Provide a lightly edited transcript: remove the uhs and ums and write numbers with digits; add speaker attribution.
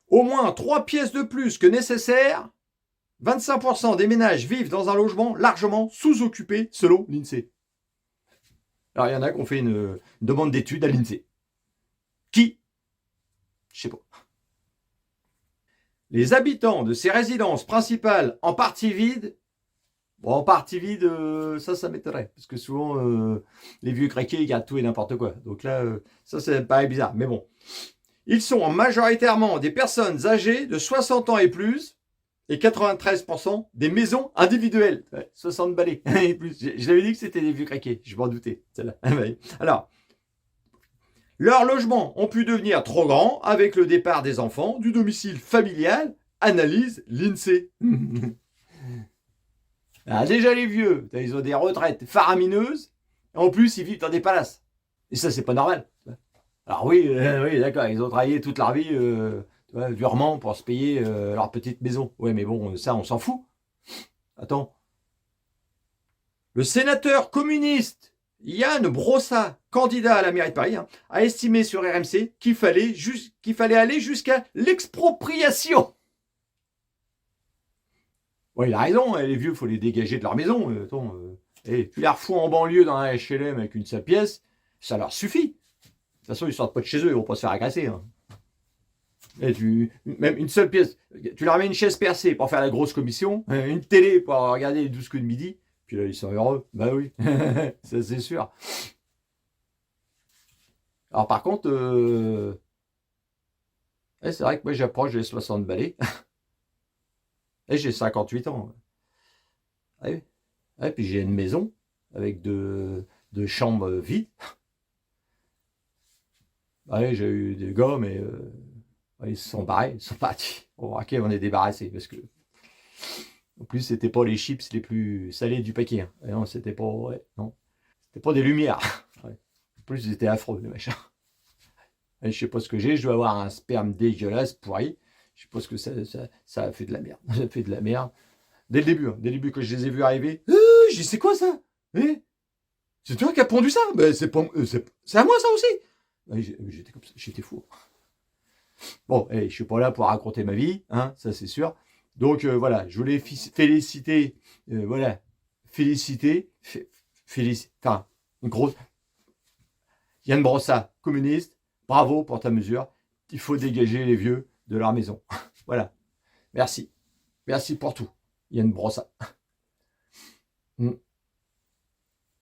Speaker 1: au moins 3 pièces de plus que nécessaire, 25% des ménages vivent dans un logement largement sous-occupé selon l'INSEE. Alors, il y en a qui ont fait une demande d'étude à l'INSEE. Qui? Je sais pas. Les habitants de ces résidences principales en partie vides, bon, en partie vide, ça m'étonnerait, parce que souvent, les vieux craqués, ils gardent tout et n'importe quoi. Donc là, ça me paraît bizarre, mais bon. Ils sont majoritairement des personnes âgées de 60 ans et plus, et 93% des maisons individuelles. Ouais, 60 balais et plus. Je l'avais dit que c'était des vieux craqués, je m'en doutais. Celle-là. Alors, leurs logements ont pu devenir trop grands avec le départ des enfants du domicile familial, analyse l'INSEE. Alors déjà les vieux, ils ont des retraites faramineuses, en plus ils vivent dans des palaces. Et ça, c'est pas normal. Alors oui, oui d'accord, ils ont travaillé toute leur vie durement pour se payer leur petite maison. Ouais, mais bon, ça, on s'en fout. Attends. Le sénateur communiste Yann Brossa, candidat à la mairie de Paris, a estimé sur RMC qu'il fallait aller jusqu'à l'expropriation. Ouais, il a raison, les vieux, il faut les dégager de leur maison. Attends, tu les refous en banlieue dans un HLM avec une seule pièce, ça leur suffit. De toute façon, ils sortent pas de chez eux, ils vont pas se faire agresser. Hein. Et même une seule pièce, tu leur mets une chaise percée pour faire la grosse commission, une télé pour regarder les 12 coups de midi, puis là, ils sont heureux. Bah oui, ça c'est sûr. Alors par contre, c'est vrai que moi j'approche des 60 balais. Et j'ai 58 ans. Ouais. Ouais, puis j'ai une maison avec deux chambres vides. Ouais, j'ai eu des gars, mais ils se sont barrés, ils sont partis. Bon, ok, on est débarrassé parce que en plus c'était pas les chips les plus salés du paquet. Hein. Et non, c'était pas, ouais, non, c'était pas des lumières. Ouais. En plus, ils étaient affreux les machins. Et je sais pas ce que j'ai, je dois avoir un sperme dégueulasse pourri. Je sais pas ce que ça a fait de la merde. Ça a fait de la merde. Dès le début que je les ai vus arriver, j'ai dit c'est quoi ça? C'est toi qui as pondu ça? Ben, c'est à moi ça aussi. J'étais comme ça, j'étais fou. Bon, je suis pas là pour raconter ma vie, hein, ça c'est sûr. Donc voilà, je voulais féliciter, voilà, enfin, une grosse, Yann Brossa, communiste, bravo pour ta mesure. Il faut dégager les vieux de leur maison. Voilà, merci, merci pour tout, Yann Brossa.